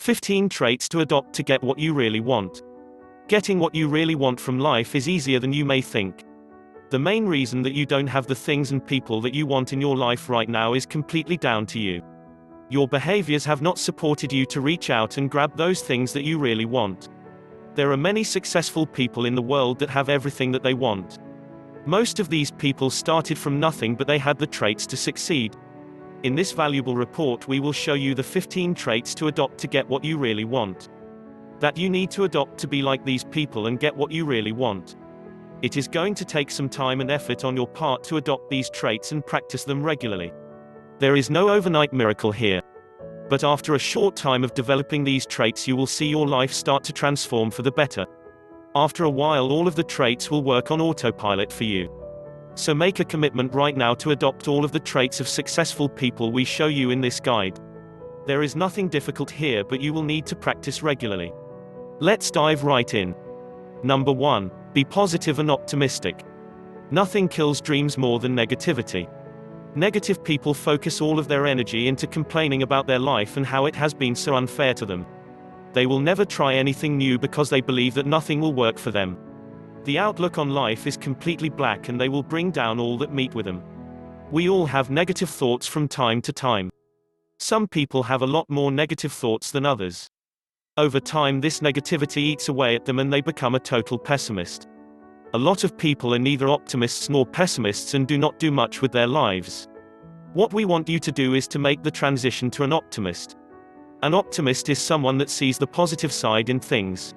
15 traits to adopt to get what you really want. Getting what you really want from life is easier than you may think. The main reason that you don't have the things and people that you want in your life right now is completely down to you. Your behaviors have not supported you to reach out and grab those things that you really want. There are many successful people in the world that have everything that they want. Most of these people started from nothing, but they had the traits to succeed. In this valuable report, we will show you the 15 traits to adopt to get what you really want. That you need to adopt to be like these people and get what you really want. It is going to take some time and effort on your part to adopt these traits and practice them regularly. There is no overnight miracle here. But after a short time of developing these traits, you will see your life start to transform for the better. After a while, all of the traits will work on autopilot for you. So make a commitment right now to adopt all of the traits of successful people we show you in this guide. There is nothing difficult here, but you will need to practice regularly. Let's dive right in. Number 1. Be positive and optimistic. Nothing kills dreams more than negativity. Negative people focus all of their energy into complaining about their life and how it has been so unfair to them. They will never try anything new because they believe that nothing will work for them. The outlook on life is completely black, and they will bring down all that meet with them. We all have negative thoughts from time to time. Some people have a lot more negative thoughts than others. Over time, this negativity eats away at them and they become a total pessimist. A lot of people are neither optimists nor pessimists and do not do much with their lives. What we want you to do is to make the transition to an optimist. An optimist is someone that sees the positive side in things.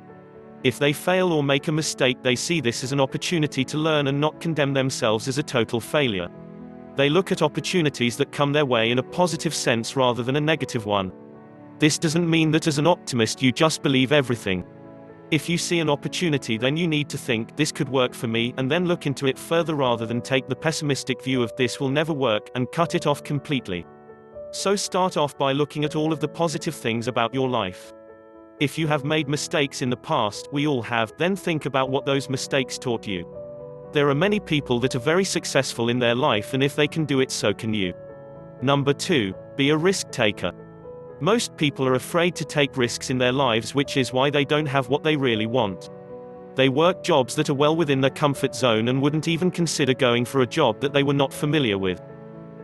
If they fail or make a mistake, they see this as an opportunity to learn and not condemn themselves as a total failure. They look at opportunities that come their way in a positive sense rather than a negative one. This doesn't mean that as an optimist you just believe everything. If you see an opportunity, then you need to think, this could work for me, and then look into it further rather than take the pessimistic view of this will never work, and cut it off completely. So start off by looking at all of the positive things about your life. If you have made mistakes in the past, we all have, then think about what those mistakes taught you. There are many people that are very successful in their life, and if they can do it, so can you. Number 2. Be a risk taker. Most people are afraid to take risks in their lives, which is why they don't have what they really want. They work jobs that are well within their comfort zone and wouldn't even consider going for a job that they were not familiar with.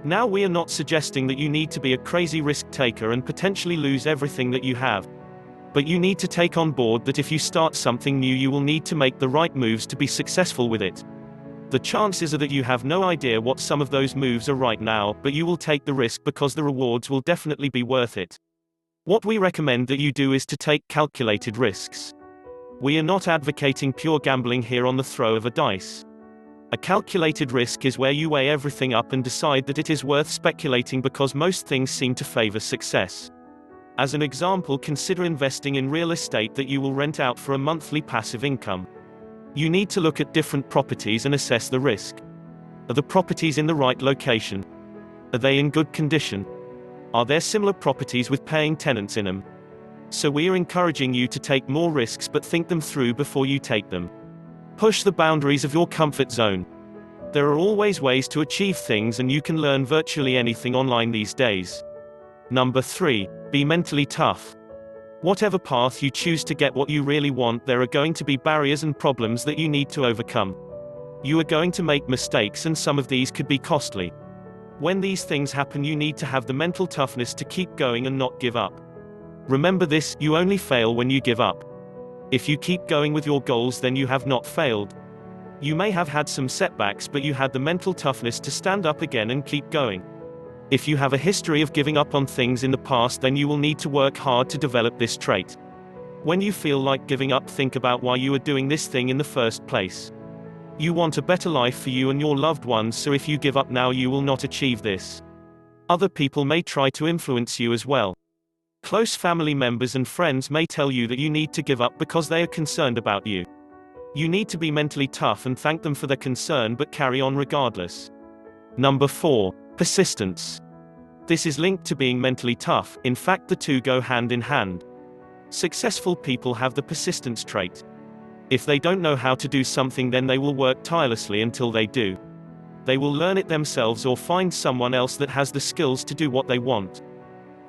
Now, we are not suggesting that you need to be a crazy risk taker and potentially lose everything that you have. But you need to take on board that if you start something new, you will need to make the right moves to be successful with it. The chances are that you have no idea what some of those moves are right now, but you will take the risk because the rewards will definitely be worth it. What we recommend that you do is to take calculated risks. We are not advocating pure gambling here on the throw of a dice. A calculated risk is where you weigh everything up and decide that it is worth speculating because most things seem to favor success. As an example, consider investing in real estate that you will rent out for a monthly passive income. You need to look at different properties and assess the risk. Are the properties in the right location? Are they in good condition? Are there similar properties with paying tenants in them? So we are encouraging you to take more risks, but think them through before you take them. Push the boundaries of your comfort zone. There are always ways to achieve things, and you can learn virtually anything online these days. Number 3. Be mentally tough. Whatever path you choose to get what you really want, there are going to be barriers and problems that you need to overcome. You are going to make mistakes, and some of these could be costly. When these things happen, you need to have the mental toughness to keep going and not give up. Remember this, you only fail when you give up. If you keep going with your goals, then you have not failed. You may have had some setbacks, but you had the mental toughness to stand up again and keep going. If you have a history of giving up on things in the past, then you will need to work hard to develop this trait. When you feel like giving up, think about why you are doing this thing in the first place. You want a better life for you and your loved ones, so if you give up now, you will not achieve this. Other people may try to influence you as well. Close family members and friends may tell you that you need to give up because they are concerned about you. You need to be mentally tough and thank them for their concern, but carry on regardless. Number 4. Persistence. This is linked to being mentally tough. In fact, the two go hand in hand. Successful people have the persistence trait. If they don't know how to do something, then they will work tirelessly until they do. They will learn it themselves or find someone else that has the skills to do what they want.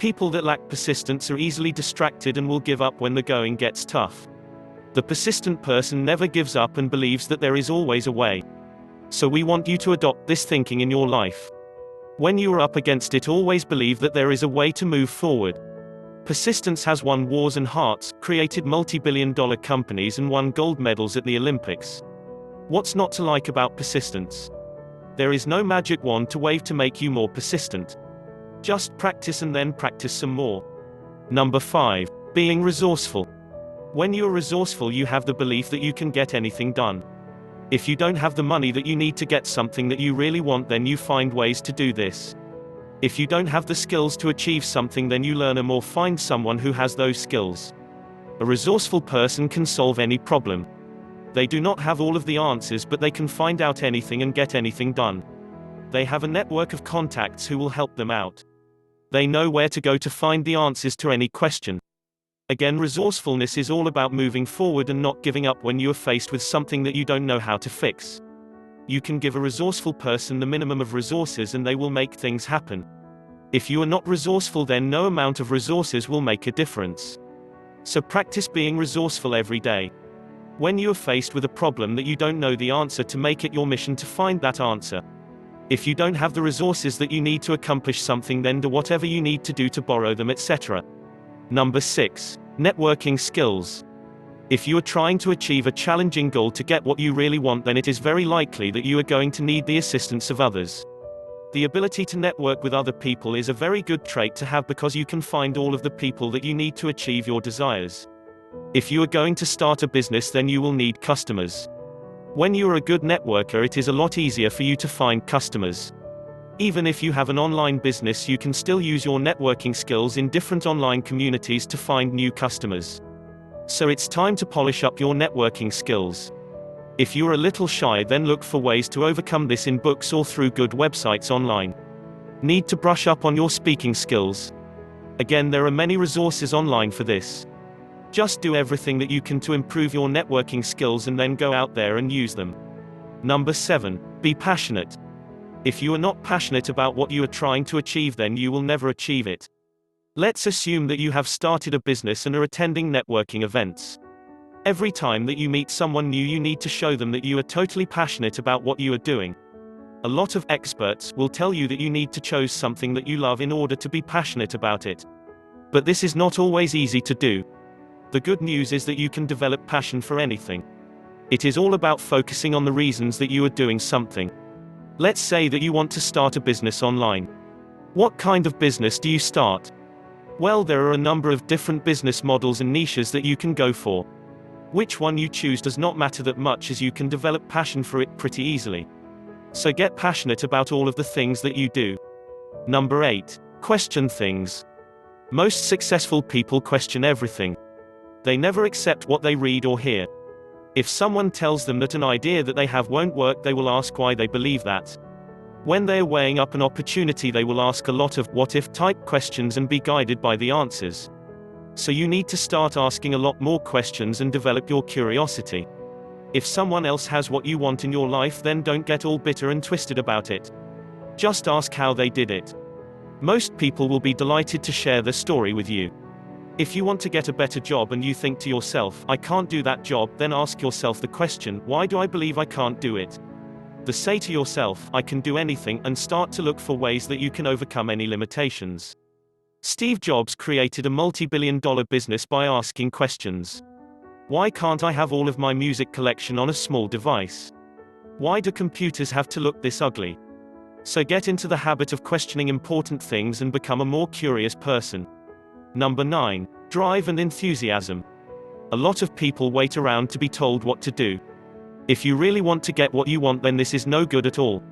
People that lack persistence are easily distracted and will give up when the going gets tough. The persistent person never gives up and believes that there is always a way. So we want you to adopt this thinking in your life. When you are up against it, always believe that there is a way to move forward. Persistence has won wars and hearts, created multi-billion-dollar companies and won gold medals at the Olympics. What's not to like about persistence? There is no magic wand to wave to make you more persistent. Just practice and then practice some more. Number 5. Being resourceful. When you are resourceful, you have the belief that you can get anything done. If you don't have the money that you need to get something that you really want, then you find ways to do this. If you don't have the skills to achieve something, then you learn them or find someone who has those skills. A resourceful person can solve any problem. They do not have all of the answers, but they can find out anything and get anything done. They have a network of contacts who will help them out. They know where to go to find the answers to any question. Again, resourcefulness is all about moving forward and not giving up when you are faced with something that you don't know how to fix. You can give a resourceful person the minimum of resources and they will make things happen. If you are not resourceful, then no amount of resources will make a difference. So practice being resourceful every day. When you are faced with a problem that you don't know the answer to, make it your mission to find that answer. If you don't have the resources that you need to accomplish something, then do whatever you need to do to borrow them, etc. Number 6. Networking skills. If you are trying to achieve a challenging goal to get what you really want, then it is very likely that you are going to need the assistance of others. The ability to network with other people is a very good trait to have because you can find all of the people that you need to achieve your desires. If you are going to start a business, then you will need customers. When you are a good networker, it is a lot easier for you to find customers. Even if you have an online business, you can still use your networking skills in different online communities to find new customers. So it's time to polish up your networking skills. If you are a little shy, then look for ways to overcome this in books or through good websites online. Need to brush up on your speaking skills? Again, there are many resources online for this. Just do everything that you can to improve your networking skills and then go out there and use them. Number 7. Be passionate. If you are not passionate about what you are trying to achieve, then you will never achieve it. Let's assume that you have started a business and are attending networking events. Every time that you meet someone new, you need to show them that you are totally passionate about what you are doing. A lot of experts will tell you that you need to choose something that you love in order to be passionate about it. But this is not always easy to do. The good news is that you can develop passion for anything. It is all about focusing on the reasons that you are doing something. Let's say that you want to start a business online. What kind of business do you start? Well, there are a number of different business models and niches that you can go for. Which one you choose does not matter that much, as you can develop passion for it pretty easily. So get passionate about all of the things that you do. Number 8. Question things. Most successful people question everything. They never accept what they read or hear. If someone tells them that an idea that they have won't work, they will ask why they believe that. When they are weighing up an opportunity, they will ask a lot of what-if type questions and be guided by the answers. So you need to start asking a lot more questions and develop your curiosity. If someone else has what you want in your life, then don't get all bitter and twisted about it. Just ask how they did it. Most people will be delighted to share their story with you. If you want to get a better job and you think to yourself, I can't do that job, then ask yourself the question, why do I believe I can't do it? Say to yourself, I can do anything, and start to look for ways that you can overcome any limitations. Steve Jobs created a multi-billion-dollar business by asking questions. Why can't I have all of my music collection on a small device? Why do computers have to look this ugly? So get into the habit of questioning important things and become a more curious person. Number 9. Drive and enthusiasm. A lot of people wait around to be told what to do. If you really want to get what you want, then this is no good at all.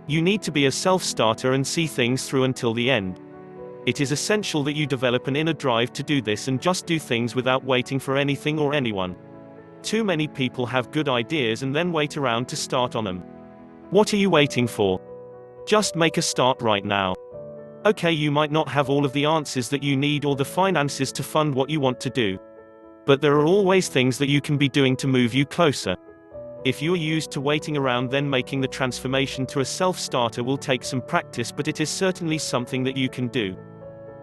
You need to be a self-starter and see things through until the end. It is essential that you develop an inner drive to do this and just do things without waiting for anything or anyone. Too many people have good ideas and then wait around to start on them. What are you waiting for? Just make a start right now. Okay, you might not have all of the answers that you need or the finances to fund what you want to do. But there are always things that you can be doing to move you closer. If you are used to waiting around, then making the transformation to a self-starter will take some practice, but it is certainly something that you can do.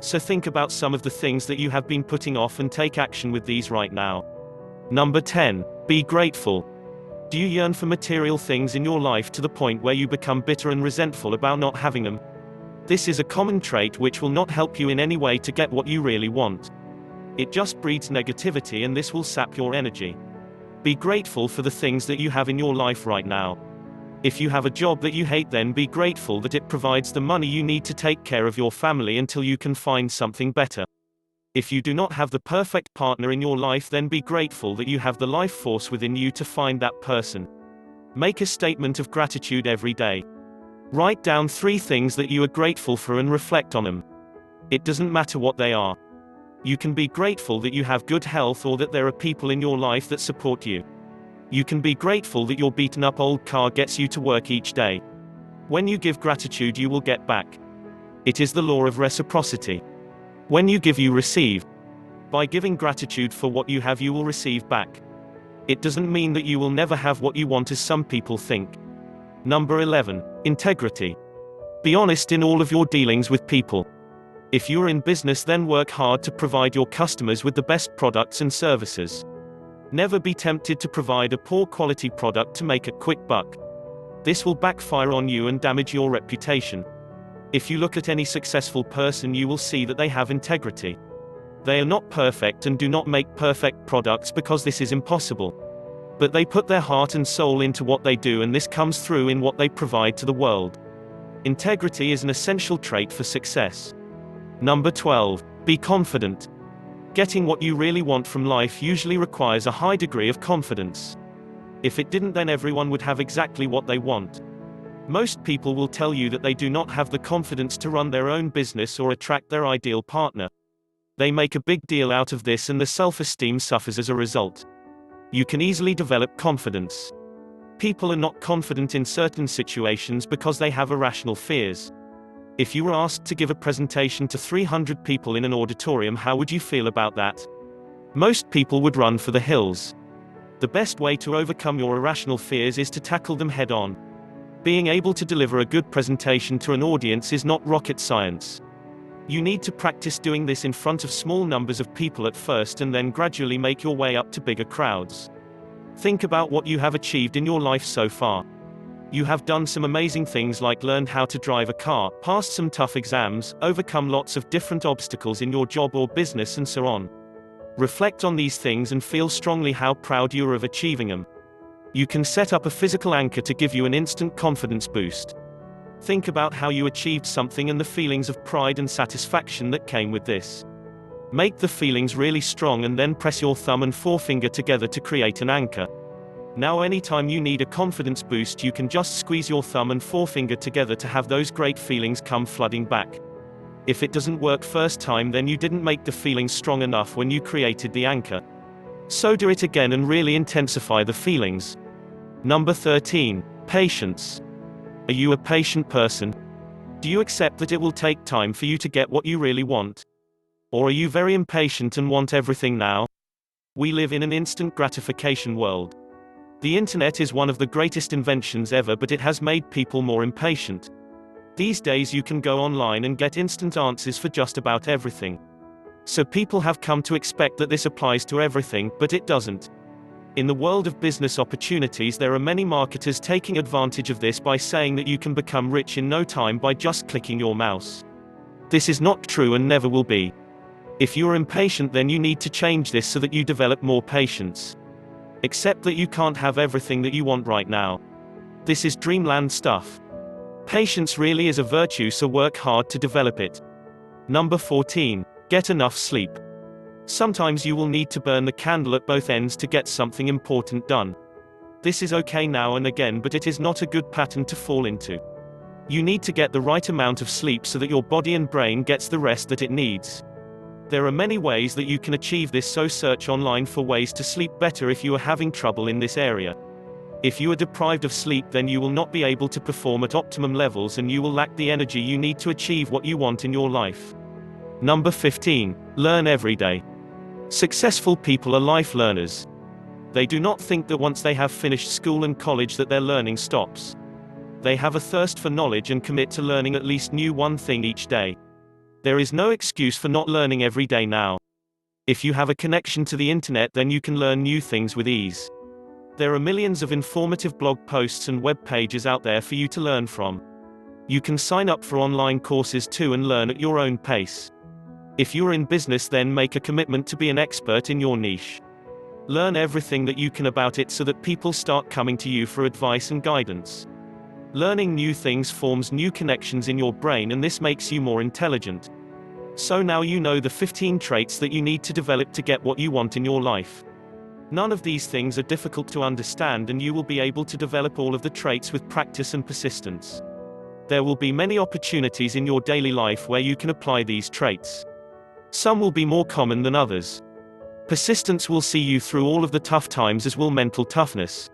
So think about some of the things that you have been putting off and take action with these right now. Number 10. Be grateful. Do you yearn for material things in your life to the point where you become bitter and resentful about not having them? This is a common trait which will not help you in any way to get what you really want. It just breeds negativity, and this will sap your energy. Be grateful for the things that you have in your life right now. If you have a job that you hate, then be grateful that it provides the money you need to take care of your family until you can find something better. If you do not have the perfect partner in your life, then be grateful that you have the life force within you to find that person. Make a statement of gratitude every day. Write down 3 things that you are grateful for and reflect on them. It doesn't matter what they are. You can be grateful that you have good health, or that there are people in your life that support you. You can be grateful that your beaten-up old car gets you to work each day. When you give gratitude, you will get back. It is the law of reciprocity. When you give, you receive. By giving gratitude for what you have, you will receive back. It doesn't mean that you will never have what you want, as some people think. Number 11. Integrity. Be honest in all of your dealings with people. If you are in business, then work hard to provide your customers with the best products and services. Never be tempted to provide a poor quality product to make a quick buck. This will backfire on you and damage your reputation. If you look at any successful person, you will see that they have integrity. They are not perfect and do not make perfect products because this is impossible. But they put their heart and soul into what they do, and this comes through in what they provide to the world. Integrity is an essential trait for success. Number 12. Be confident. Getting what you really want from life usually requires a high degree of confidence. If it didn't, then everyone would have exactly what they want. Most people will tell you that they do not have the confidence to run their own business or attract their ideal partner. They make a big deal out of this, and the self-esteem suffers as a result. You can easily develop confidence. People are not confident in certain situations because they have irrational fears. If you were asked to give a presentation to 300 people in an auditorium, how would you feel about that? Most people would run for the hills. The best way to overcome your irrational fears is to tackle them head on. Being able to deliver a good presentation to an audience is not rocket science. You need to practice doing this in front of small numbers of people at first, and then gradually make your way up to bigger crowds. Think about what you have achieved in your life so far. You have done some amazing things, like learned how to drive a car, passed some tough exams, overcome lots of different obstacles in your job or business, and so on. Reflect on these things and feel strongly how proud you are of achieving them. You can set up a physical anchor to give you an instant confidence boost. Think about how you achieved something and the feelings of pride and satisfaction that came with this. Make the feelings really strong, and then press your thumb and forefinger together to create an anchor. Now anytime you need a confidence boost, you can just squeeze your thumb and forefinger together to have those great feelings come flooding back. If it doesn't work first time, then you didn't make the feelings strong enough when you created the anchor. So do it again and really intensify the feelings. Number 13. Patience. Are you a patient person? Do you accept that it will take time for you to get what you really want? Or are you very impatient and want everything now? We live in an instant gratification world. The internet is one of the greatest inventions ever, but it has made people more impatient. These days you can go online and get instant answers for just about everything. So people have come to expect that this applies to everything, but it doesn't. In the world of business opportunities, there are many marketers taking advantage of this by saying that you can become rich in no time by just clicking your mouse. This is not true and never will be. If you are impatient, then you need to change this so that you develop more patience. Accept that you can't have everything that you want right now. This is dreamland stuff. Patience really is a virtue, so work hard to develop it. Number 14. Get enough sleep. Sometimes you will need to burn the candle at both ends to get something important done. This is okay now and again, but it is not a good pattern to fall into. You need to get the right amount of sleep so that your body and brain gets the rest that it needs. There are many ways that you can achieve this, so search online for ways to sleep better if you are having trouble in this area. If you are deprived of sleep, then you will not be able to perform at optimum levels, and you will lack the energy you need to achieve what you want in your life. Number 15. Learn every day. Successful people are life learners. They do not think that once they have finished school and college that their learning stops. They have a thirst for knowledge and commit to learning at least one thing each day. There is no excuse for not learning every day now. If you have a connection to the internet, then you can learn new things with ease. There are millions of informative blog posts and web pages out there for you to learn from. You can sign up for online courses too and learn at your own pace. If you're in business, then make a commitment to be an expert in your niche. Learn everything that you can about it so that people start coming to you for advice and guidance. Learning new things forms new connections in your brain, and this makes you more intelligent. So now you know the 15 traits that you need to develop to get what you want in your life. None of these things are difficult to understand, and you will be able to develop all of the traits with practice and persistence. There will be many opportunities in your daily life where you can apply these traits. Some will be more common than others. Persistence will see you through all of the tough times, as will mental toughness.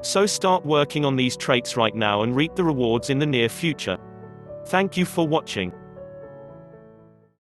So start working on these traits right now and reap the rewards in the near future. Thank you for watching.